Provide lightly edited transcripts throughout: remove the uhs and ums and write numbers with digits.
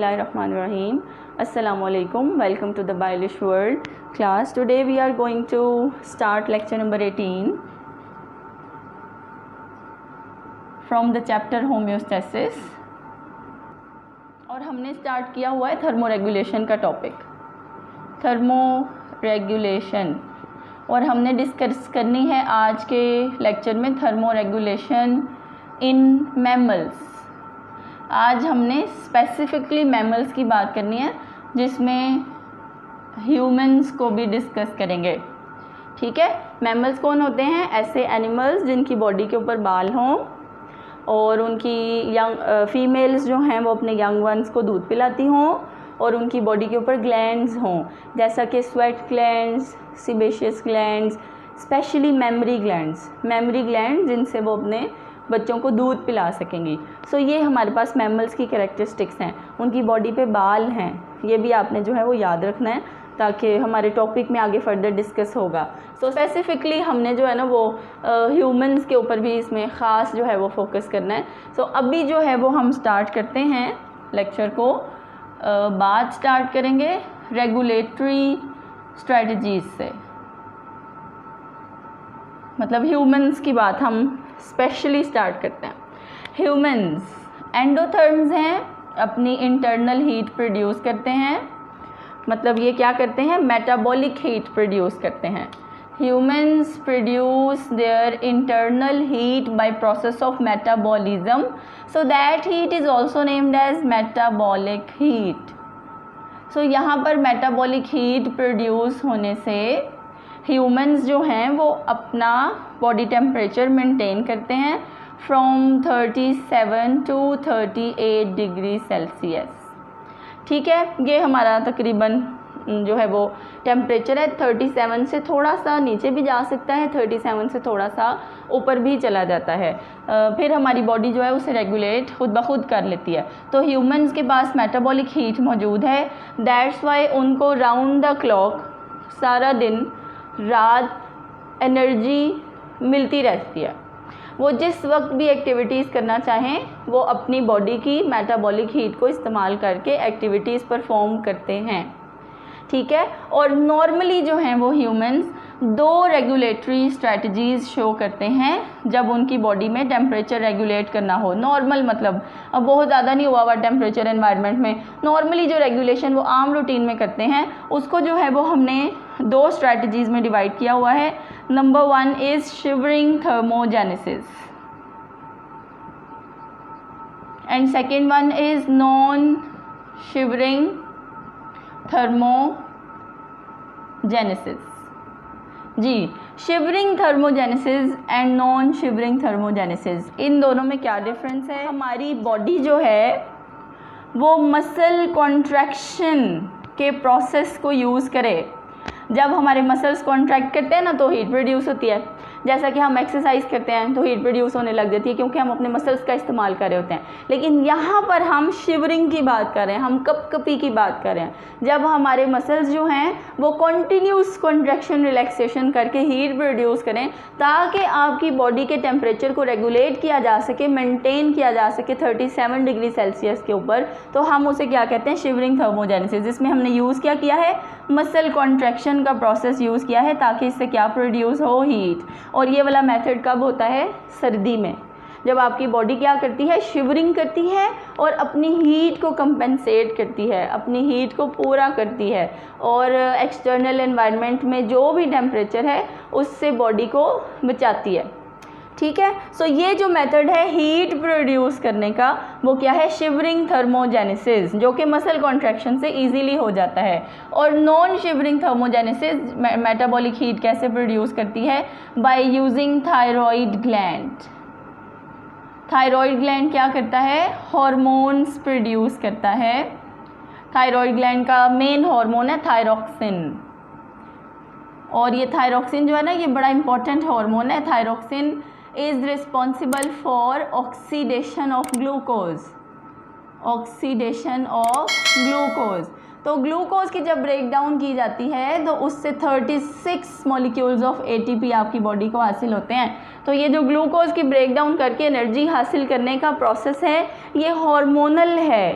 Bismillahirrahmanirrahim. Assalamualaikum. Welcome to the Bailish World class. Today we are going to start lecture number 18 from the chapter homeostasis. और हमने start किया हुआ है thermoregulation का topic, thermoregulation, और हमने डिस्कस करनी है आज के लेक्चर में थर्मोरेगुलेशन इन मैमल्स। आज हमने स्पेसिफिकली मैमल्स की बात करनी है, जिसमें ह्यूमंस को भी डिस्कस करेंगे। ठीक है, मैमल्स कौन होते हैं? ऐसे एनिमल्स जिनकी बॉडी के ऊपर बाल हों और उनकी यंग फीमेल्स जो हैं वो अपने यंग वंस को दूध पिलाती हों और उनकी बॉडी के ऊपर ग्लैंड्स हों, जैसा कि sweat glands, sebaceous glands, specially mammary glands जिनसे वो अपने बच्चों को दूध पिला सकेंगी। सो ये हमारे पास मैमल्स की कैरेक्टरिस्टिक्स हैं। उनकी बॉडी पे बाल हैं, ये भी आपने जो है वो याद रखना है ताकि हमारे टॉपिक में आगे फर्दर डिस्कस होगा। सो स्पेसिफिकली हमने जो है ना वो ह्यूमंस के ऊपर भी इसमें ख़ास जो है वो फोकस करना है। सो अभी जो है वो हम स्टार्ट करते हैं लेक्चर को। बात स्टार्ट करेंगे रेगुलेटरी स्ट्रेटजीज़ से, मतलब ह्यूमंस की बात हम स्पेशली स्टार्ट करते हैं। ह्यूमंस एंडोथर्म्स हैं, अपनी इंटरनल हीट प्रोड्यूस करते हैं, मतलब ये क्या करते हैं? मेटाबॉलिक हीट प्रोड्यूस करते हैं। Humans produce their internal heat by process of metabolism, so that heat is also named as metabolic heat. So यहाँ पर मेटाबॉलिक हीट प्रोड्यूस होने से ह्यूमंस जो हैं वो अपना बॉडी टेम्परेचर मेंटेन करते हैं फ्रॉम 37 to 38 डिग्री सेल्सियस। ठीक है, ये हमारा तकरीबन जो है वो टेम्परेचर है। 37 से थोड़ा सा नीचे भी जा सकता है, 37 से थोड़ा सा ऊपर भी चला जाता है, फिर हमारी बॉडी जो है उसे रेगुलेट खुद ब खुद कर लेती है। तो ह्यूमंस के पास मेटाबॉलिक हीट मौजूद है, दैट्स वाई उनको राउंड द क्लॉक सारा दिन रात एनर्जी मिलती रहती है। वो जिस वक्त भी एक्टिविटीज़ करना चाहें वो अपनी बॉडी की मेटाबॉलिक हीट को इस्तेमाल करके एक्टिविटीज़ परफॉर्म करते हैं। ठीक है, और नॉर्मली जो हैं वो ह्यूमंस दो रेगुलेटरी स्ट्रेटजीज़ शो करते हैं जब उनकी बॉडी में टेम्परेचर रेगुलेट करना हो। नॉर्मल मतलब अब बहुत ज़्यादा नहीं हुआ टेम्परेचर एनवायरनमेंट में, नॉर्मली जो रेगुलेशन वो आम रूटीन में करते हैं उसको जो है वो हमने दो स्ट्रेटजीज़ में डिवाइड किया हुआ है। Number 1 is shivering thermogenesis and second one is non shivering thermogenesis. जी, shivering thermogenesis and non shivering thermogenesis, इन दोनों में क्या डिफरेंस है? हमारी बॉडी जो है वो मसल कॉन्ट्रैक्शन के प्रोसेस को यूज़ करे। जब हमारे मसल्स कॉन्ट्रैक्ट करते हैं ना तो हीट प्रोड्यूस होती है, जैसा कि हम एक्सरसाइज करते हैं तो हीट प्रोड्यूस होने लग जाती है क्योंकि हम अपने मसल्स का इस्तेमाल कर रहे होते हैं। लेकिन यहाँ पर हम शिवरिंग की बात कर रहे हैं, हम कपकपी की बात कर रहे हैं। जब हमारे मसल्स जो हैं वो कॉन्टीन्यूस कॉन्ट्रैक्शन रिलैक्सेशन करके हीट प्रोड्यूस करें ताकि आपकी बॉडी के टेम्परेचर को रेगुलेट किया जा सके, मेंटेन किया जा सके 37 डिग्री सेल्सियस के ऊपर, तो हम उसे क्या कहते हैं? Shivering thermogenesis. जिसमें हमने यूज़ क्या किया है? मसल कॉन्ट्रैक्शन का प्रोसेस यूज़ किया है ताकि इससे क्या प्रोड्यूस हो? हीट। और ये वाला मेथड कब होता है? सर्दी में, जब आपकी बॉडी क्या करती है? शिवरिंग करती है और अपनी हीट को कंपेंसेट करती है, अपनी हीट को पूरा करती है और एक्सटर्नल एनवायरनमेंट में जो भी टेम्परेचर है उससे बॉडी को बचाती है। ठीक है, सो ये जो मेथड है हीट प्रोड्यूस करने का वो क्या है? शिवरिंग थर्मोजेनेसिस, जो कि मसल कॉन्ट्रैक्शन से इजीली हो जाता है। और non shivering thermogenesis metabolic heat कैसे प्रोड्यूस करती है? By using thyroid gland. Thyroid gland क्या करता है? हार्मोन्स प्रोड्यूस करता है। थायरॉइड ग्लैंड का मेन हार्मोन है थायरोक्सिन, और ये थायरोक्सिन जो है ना ये बड़ा इंपॉर्टेंट हार्मोन है। Thyroxine is responsible for oxidation of glucose, oxidation of glucose. तो ग्लूकोज की जब ब्रेक डाउन की जाती है तो उससे 36 मॉलिक्यूल्स ऑफ एटीपी आपकी बॉडी को हासिल होते हैं। तो ये जो ग्लूकोज की ब्रेक डाउन करके एनर्जी हासिल करने का प्रोसेस है ये हार्मोनल है।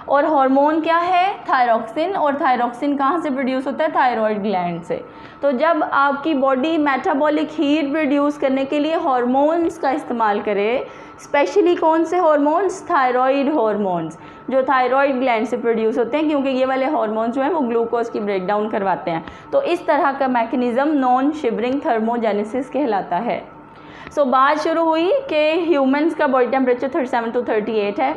और हार्मोन क्या है? थायरॉक्सिन। और थायरॉक्सिन कहाँ से प्रोड्यूस होता है? थायरॉयड ग्लैंड से। तो जब आपकी बॉडी मेटाबॉलिक हीट प्रोड्यूस करने के लिए हार्मोन्स का इस्तेमाल करे, स्पेशली कौन से हार्मोन्स? थायरॉयड हार्मोन्स, जो थायरॉयड ग्लैंड से प्रोड्यूस होते हैं, क्योंकि ये वाले हार्मोन्स जो हैं वो ग्लूकोज की ब्रेकडाउन करवाते हैं। तो इस तरह का मैकेनिज़्म नॉन शिवरिंग थर्मोजेनेसिस कहलाता है। सो बात शुरू हुई कि ह्यूमंस का बॉडी टेम्परेचर 37 to 38 है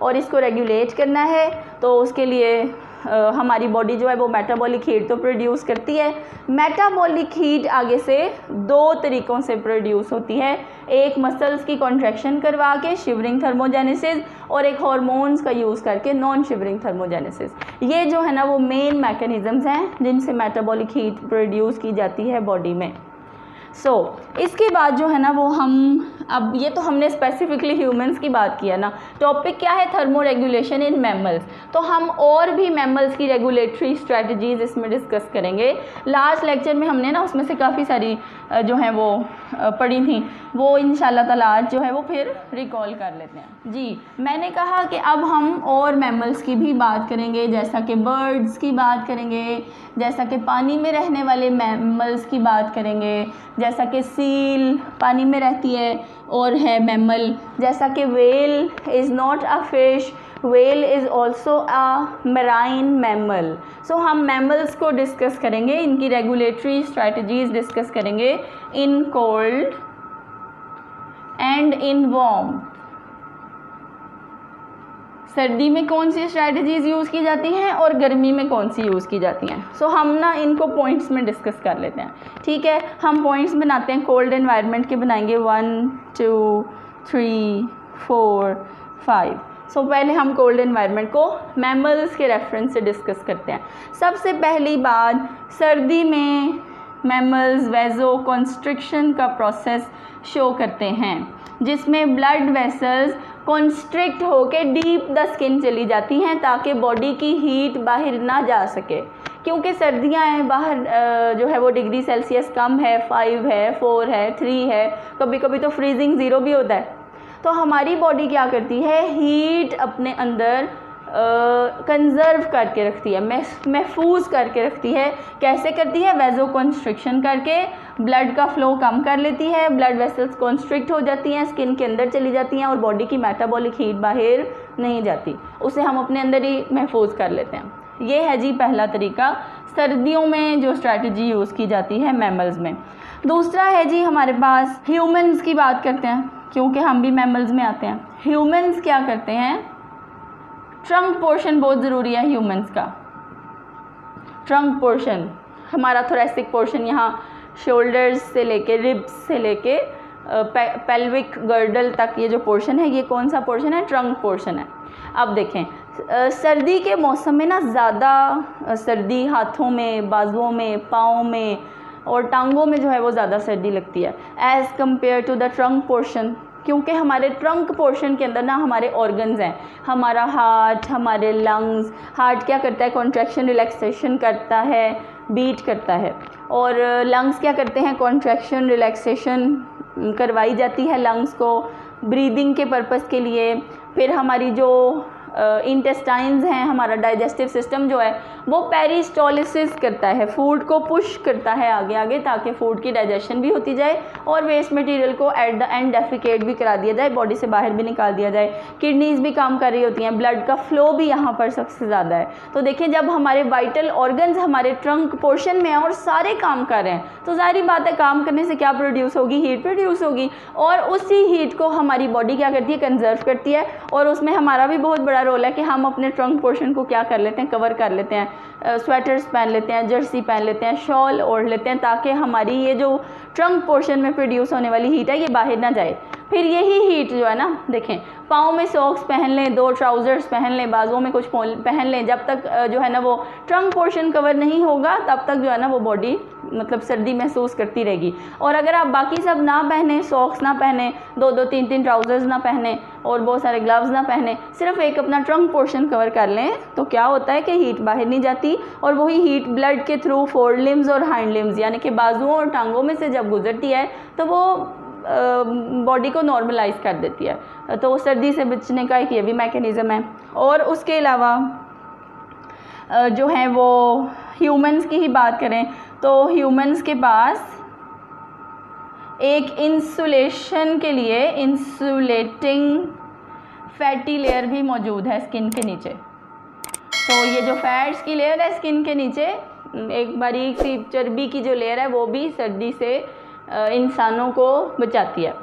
और इसको रेगुलेट करना है, तो उसके लिए हमारी बॉडी जो है वो मेटाबॉलिक हीट तो प्रोड्यूस करती है। मेटाबॉलिक हीट आगे से दो तरीक़ों से प्रोड्यूस होती है, एक मसल्स की कॉन्ट्रैक्शन करवा के शिवरिंग थर्मोजेनेसिस, और एक हार्मोन्स का यूज़ करके नॉन शिवरिंग थर्मोजेनेसिस। ये जो है ना वो मेन मैकेनिज़म्स हैं जिनसे मेटाबॉलिक हीट प्रोड्यूस की जाती है बॉडी में। इसके बाद जो है ना वो हम, अब ये तो हमने स्पेसिफिकली ह्यूमंस की बात किया ना, टॉपिक क्या है? Thermo regulation in mammals. तो हम और भी मैमल्स की रेगुलेटरी स्ट्रेटजीज़ इसमें डिस्कस करेंगे। लास्ट लेक्चर में हमने ना उसमें से काफ़ी सारी जो हैं वो पढ़ी थी, वो इंशाल्लाह ताला आज जो है वो फिर रिकॉल कर लेते हैं। जी, मैंने कहा कि अब हम और मैमल्स की भी बात करेंगे, जैसा कि बर्ड्स की बात करेंगे, जैसा कि पानी में रहने वाले मैमल्स की बात करेंगे, जैसा कि सील पानी में रहती है और है मैमल, जैसा कि whale is not a fish, whale is also a marine mammal. So हम मैमल्स को डिस्कस करेंगे, इनकी रेगुलेटरी स्ट्रैटेजीज़ डिस्कस करेंगे in cold and in warm. सर्दी में कौन सी स्ट्रैटेजीज़ यूज़ की जाती हैं और गर्मी में कौन सी यूज़ की जाती हैं। सो हम ना इनको पॉइंट्स में डिस्कस कर लेते हैं, ठीक है। हम पॉइंट्स बनाते हैं, कोल्ड एनवायरनमेंट के बनाएंगे 1 2 3 4 5। सो पहले हम कोल्ड एनवायरनमेंट को मैमल्स के रेफरेंस से डिस्कस करते हैं। सबसे पहली बात, सर्दी में मैमल्स वैज़ो कॉन्स्ट्रिक्शन का प्रोसेस शो करते हैं, जिसमें ब्लड वेसल्स कॉन्स्ट्रिक्ट होकर डीप द स्किन चली जाती हैं ताकि बॉडी की हीट बाहर ना जा सके, क्योंकि सर्दियां हैं, बाहर जो है वो डिग्री सेल्सियस कम है, 5 है, 4 है, 3 है, कभी कभी तो फ्रीजिंग 0 भी होता है। तो हमारी बॉडी क्या करती है? हीट अपने अंदर कंज़र्व करके रखती है, महफूज करके रखती है। कैसे करती है? वैज़ो कॉन्स्ट्रिक्शन करके ब्लड का फ़्लो कम कर लेती है, ब्लड वेसल्स कॉन्स्ट्रिक्ट हो जाती हैं, स्किन के अंदर चली जाती हैं और बॉडी की मेटाबॉलिक हीट बाहर नहीं जाती, उसे हम अपने अंदर ही महफूज कर लेते हैं। ये है जी पहला तरीका, सर्दियों में जो स्ट्रैटेजी यूज़ की जाती है मैमल्स में। दूसरा है जी हमारे पास, ह्यूमंस की बात करते हैं क्योंकि हम भी मैमल्स में आते हैं। ह्यूमंस क्या करते हैं? ट्रंक पोर्शन बहुत ज़रूरी है ह्यूमंस का। ट्रंक पोर्शन, हमारा थोरेसिक पोर्शन, यहाँ शोल्डर्स से लेके रिब्स से लेके पेल्विक गर्डल तक ये जो पोर्शन है, ये कौन सा पोर्शन है? ट्रंक पोर्शन है। अब देखें, सर्दी के मौसम में ना ज़्यादा सर्दी हाथों में, बाजुओं में, पाँव में और टांगों में जो है वो ज़्यादा सर्दी लगती है as compare to the trunk portion, क्योंकि हमारे ट्रंक पोर्शन के अंदर ना हमारे ऑर्गन्स हैं, हमारा हार्ट, हमारे लंग्स। हार्ट क्या करता है? कॉन्ट्रैक्शन रिलैक्सेशन करता है, बीट करता है, और लंग्स क्या करते हैं? कॉन्ट्रैक्शन रिलैक्सेशन करवाई जाती है लंग्स को ब्रीदिंग के पर्पस के लिए। फिर हमारी जो इंटेस्टाइन्स हैं, हमारा डाइजेस्टिव सिस्टम जो है वो पेरिस्टोलिसिस करता है, फूड को पुश करता है आगे आगे ताकि फूड की डाइजेशन भी होती जाए और वेस्ट मटेरियल को एट द एंड डेफिकेट भी करा दिया जाए, बॉडी से बाहर भी निकाल दिया जाए। किडनीज़ भी काम कर रही होती हैं, ब्लड का फ्लो भी यहाँ पर सबसे ज़्यादा है। तो देखिए, जब हमारे वाइटल ऑर्गन्स हमारे ट्रंक पोर्शन में हैं और सारे काम कर रहे हैं, तो ज़ाहिर बात है काम करने से क्या प्रोड्यूस होगी? हीट प्रोड्यूस होगी, और उसी हीट को हमारी बॉडी क्या करती है? कंजर्व करती है। और उसमें हमारा भी बहुत बड़ा रोल है कि हम अपने ट्रंक पोर्शन को क्या कर लेते हैं? कवर कर लेते हैं, स्वेटर्स पहन लेते हैं, जर्सी पहन लेते हैं, शॉल ओढ़ लेते हैं, ताकि हमारी ये जो ट्रंक पोर्शन में प्रोड्यूस होने वाली हीट है ये बाहर ना जाए। फिर यही हीट जो है ना, देखें, पाँव में सॉक्स पहन लें, 2 ट्राउज़र्स पहन लें, बाजुओं में कुछ पहन लें, जब तक जो है ना वो ट्रंक पोर्शन कवर नहीं होगा तब तक जो है ना वो बॉडी मतलब सर्दी महसूस करती रहेगी। और अगर आप बाकी सब ना पहने, सॉक्स ना पहने, 2-2 3-3 ट्राउज़र्स ना पहने और बहुत सारे ग्लव्स ना पहने, सिर्फ एक अपना ट्रंक पोर्शन कवर कर लें, तो क्या होता है कि हीट बाहर नहीं जाती और वही हीट ब्लड के थ्रू फोर लिम्स और हाइंड लिम्स यानी कि बाजुओं और टांगों में से जब गुजरती है तो वो बॉडी को नॉर्मलाइज कर देती है। तो सर्दी से बचने का एक ये भी मैकेनिज़्म है। और उसके अलावा जो है वो ह्यूमंस की ही बात करें तो ह्यूमंस के पास एक इंसुलेशन के लिए इंसुलेटिंग फैटी लेयर भी मौजूद है स्किन के नीचे। तो ये जो फैट्स की लेयर है स्किन के नीचे, एक बारीक सी चर्बी की जो लेयर है वो भी सर्दी से इंसानों को बचाती है।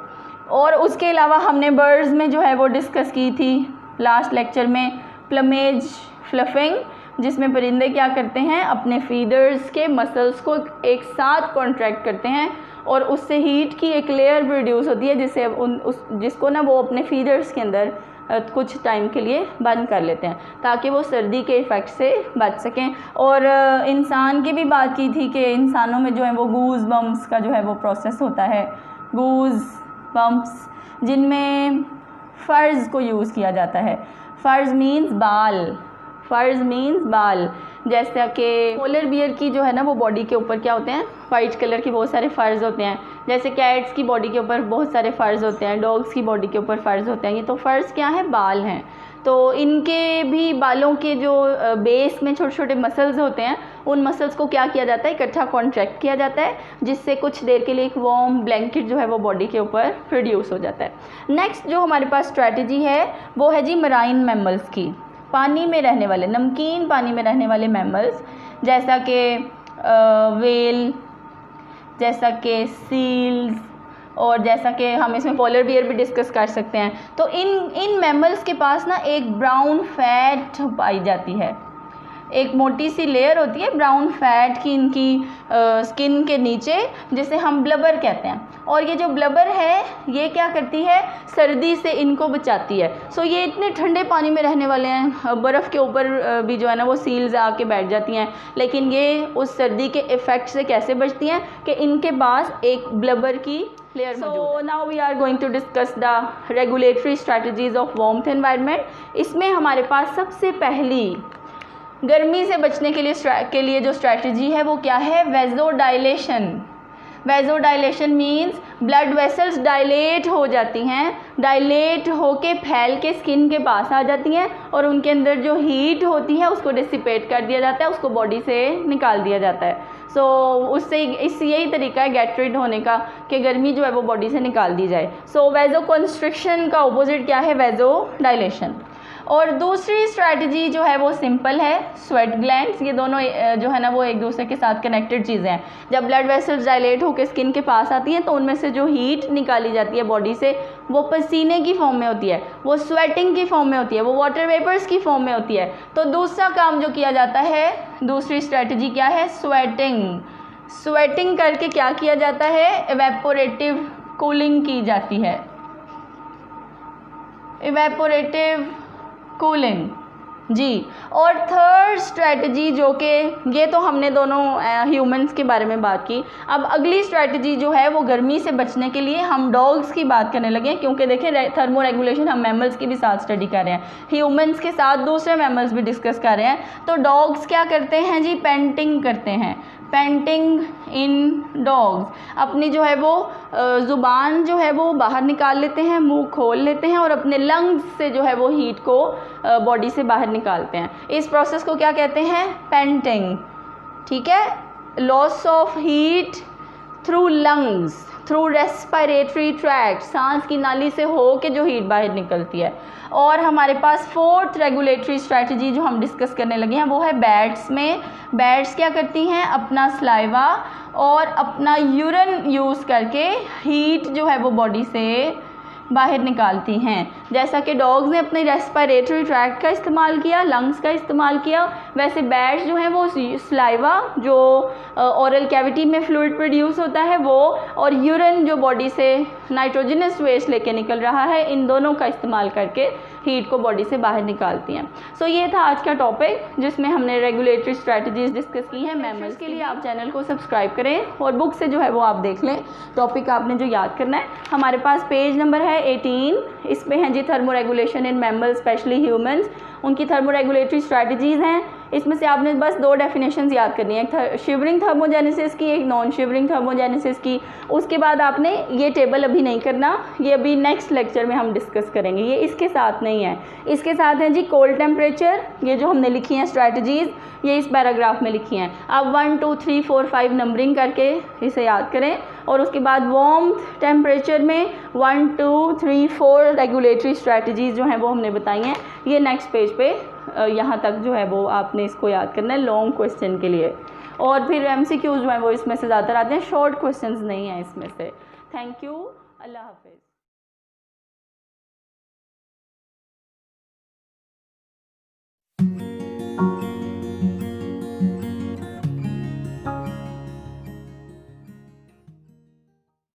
और उसके अलावा हमने बर्ड्स में जो है वो डिस्कस की थी लास्ट लेक्चर में प्लमेज फ्लफिंग, जिसमें परिंदे क्या करते हैं, अपने फीदर्स के मसल्स को एक साथ कॉन्ट्रैक्ट करते हैं और उससे हीट की एक लेयर प्रोड्यूस होती है जिससे जिसको ना वो अपने फीदर्स के अंदर कुछ टाइम के लिए बंद कर लेते हैं ताकि वो सर्दी के इफ़ेक्ट से बच सकें। और इंसान की भी बात की थी कि इंसानों में जो है वो गूज बम्प्स का जो है वो प्रोसेस होता है, गूज बम्प्स, जिनमें फ़र्ज़ को यूज़ किया जाता है। फ़र्ज़ मीन्स बाल, फ़र्ज़ मीन्स बाल। जैसा कि पोलर बियर की जो है ना वो बॉडी के ऊपर क्या होते हैं, वाइट कलर के बहुत सारे फ़र्ज़ होते हैं। जैसे कैट्स की बॉडी के ऊपर बहुत सारे फ़र्ज़ होते हैं, डॉग्स की बॉडी के ऊपर फ़र्ज़ होते हैं। ये तो फ़र्ज़ क्या है, बाल हैं। तो इनके भी बालों के जो बेस में छोटे छोटे मसल्स होते हैं, उन मसल्स को क्या किया जाता है, इकट्ठा कॉन्ट्रैक्ट किया जाता है जिससे कुछ देर के लिए एक वार्म ब्लैंकेट जो है वो बॉडी के ऊपर प्रोड्यूस हो जाता है। नेक्स्ट जो हमारे पास स्ट्रैटेजी है वो है जी मराइन मैमल्स की, पानी में रहने वाले, नमकीन पानी में रहने वाले मैमल्स, जैसा कि वेल, जैसा कि सील्स, और जैसा कि हम इसमें पोलर बियर भी डिस्कस कर सकते हैं। तो इन मैमल्स के पास ना एक ब्राउन फैट पाई जाती है, एक मोटी सी लेयर होती है ब्राउन फैट की इनकी स्किन के नीचे, जिसे हम ब्लबर कहते हैं। और ये जो ब्लबर है ये क्या करती है, सर्दी से इनको बचाती है। सो ये इतने ठंडे पानी में रहने वाले हैं, बर्फ़ के ऊपर भी जो है ना वो सील्स आके बैठ जाती हैं, लेकिन ये उस सर्दी के इफ़ेक्ट से कैसे बचती हैं कि इनके पास एक ब्लबर की लेयर मौजूद है। So now we are going to discuss the regulatory strategies of warmth environment. इसमें हमारे पास सबसे पहली गर्मी से बचने के लिए जो स्ट्रैटेजी है वो क्या है, वेज़ोडाइलेशन। वेज़ोडाइलेशन मीन्स ब्लड वेसल्स डायलेट हो जाती हैं, डायलेट होके फैल के स्किन के पास आ जाती हैं और उनके अंदर जो हीट होती है उसको डिसिपेट कर दिया जाता है, उसको बॉडी से निकाल दिया जाता है। सो उससे यही तरीका है गेट रिड होने का कि गर्मी जो है वो बॉडी से निकाल दी जाए। सो वेज़ो कंस्ट्रिक्शन का ऑपोजिट क्या है, वेज़ोडाइलेशन। और दूसरी स्ट्रैटेजी जो है वो सिंपल है, स्वेट ग्लैंड्स। ये दोनों जो है ना वो एक दूसरे के साथ कनेक्टेड चीज़ें हैं। जब ब्लड वेसल्स डायलेट होकर स्किन के पास आती हैं तो उनमें से जो हीट निकाली जाती है बॉडी से वो पसीने की फॉर्म में होती है, वो स्वेटिंग की फॉर्म में होती है, वो वाटर वेपर्स की फॉर्म में होती है। तो दूसरा काम जो किया जाता है, दूसरी स्ट्रैटेजी क्या है, स्वेटिंग। स्वेटिंग करके क्या किया जाता है, इवेपोरेटिव कूलिंग की जाती है, इवेपोरेटिव कूलिंग जी। और थर्ड स्ट्रैटेजी जो कि ये तो हमने दोनों ह्यूमंस के बारे में बात की, अब अगली स्ट्रैटेजी जो है वो गर्मी से बचने के लिए हम डॉग्स की बात करने लगे हैं, क्योंकि देखें थर्मो रेगुलेशन हम मैमल्स की भी साथ स्टडी कर रहे हैं, ह्यूमंस के साथ दूसरे मैमल्स भी डिस्कस कर रहे हैं। तो डॉग्स क्या करते हैं जी, पेंटिंग करते हैं, पेंटिंग इन डॉग्स। अपनी जो है वो ज़ुबान जो है वो बाहर निकाल लेते हैं, मुंह खोल लेते हैं और अपने लंग्स से जो है वो हीट को बॉडी से बाहर निकालते हैं। इस प्रोसेस को क्या कहते हैं, पेंटिंग। ठीक है, loss of heat through lungs, through respiratory tract, सांस की नाली से हो के जो हीट बाहर निकलती है। और हमारे पास फोर्थ रेगुलेटरी स्ट्रैटेजी जो हम डिस्कस करने लगे हैं वो है बैट्स में। बैट्स क्या करती हैं, अपना सलाइवा और अपना यूरिन यूज़ करके हीट जो है वो बॉडी से बाहर निकालती हैं। जैसा कि डॉग्स ने अपने रेस्पिरेटरी ट्रैक्ट का इस्तेमाल किया, लंग्स का इस्तेमाल किया, वैसे बैट्स जो हैं वो सलाइवा जो ओरल कैविटी में फ्लूइड प्रोड्यूस होता है वो, और यूरिन जो बॉडी से नाइट्रोजनस वेस्ट लेके निकल रहा है, इन दोनों का इस्तेमाल करके हीट को बॉडी से बाहर निकालती हैं। सो ये था आज का टॉपिक जिसमें हमने रेगुलेटरी स्ट्रैटेजीज डिस्कस की हैं मैमल्स के लिए। आप चैनल को सब्सक्राइब करें और बुक से जो है वो आप देख लें टॉपिक आपने जो याद करना है। हमारे पास पेज नंबर है 18, इसमें हैं जी thermo regulation in mammals specially humans, उनकी थर्मो रेगुलेटरी स्ट्रैटेजीज़ हैं। इसमें से आपने बस 2 डेफिनेशंस याद करनी है, एक शिवरिंग थर्मोजेनेसिस की, एक नॉन शिवरिंग थर्मोजेनेसिस की। उसके बाद आपने ये टेबल अभी नहीं करना, ये अभी नेक्स्ट लेक्चर में हम डिस्कस करेंगे, ये इसके साथ नहीं है। इसके साथ है जी कोल्ड टेम्परेचर, ये जो हमने लिखी हैं स्ट्रैटेजीज़, ये इस पैराग्राफ में लिखी हैं। आप 1 2 3 4 5 नंबरिंग करके इसे याद करें। और उसके बाद वार्म टेम्परेचर में 1 2 3 4 रेगुलेटरी स्ट्रैटेजीज़ जो हैं वो हमने बताई हैं। ये नेक्स्ट पेज पे यहाँ तक जो है वो आपने इसको याद करना है लॉन्ग क्वेश्चन के लिए। और फिर MCQs जो हैं वो इसमें से ज़्यादातर आते हैं, शॉर्ट क्वेश्चंस नहीं हैं इसमें से। थैंक यू, अल्लाह हाफिज़।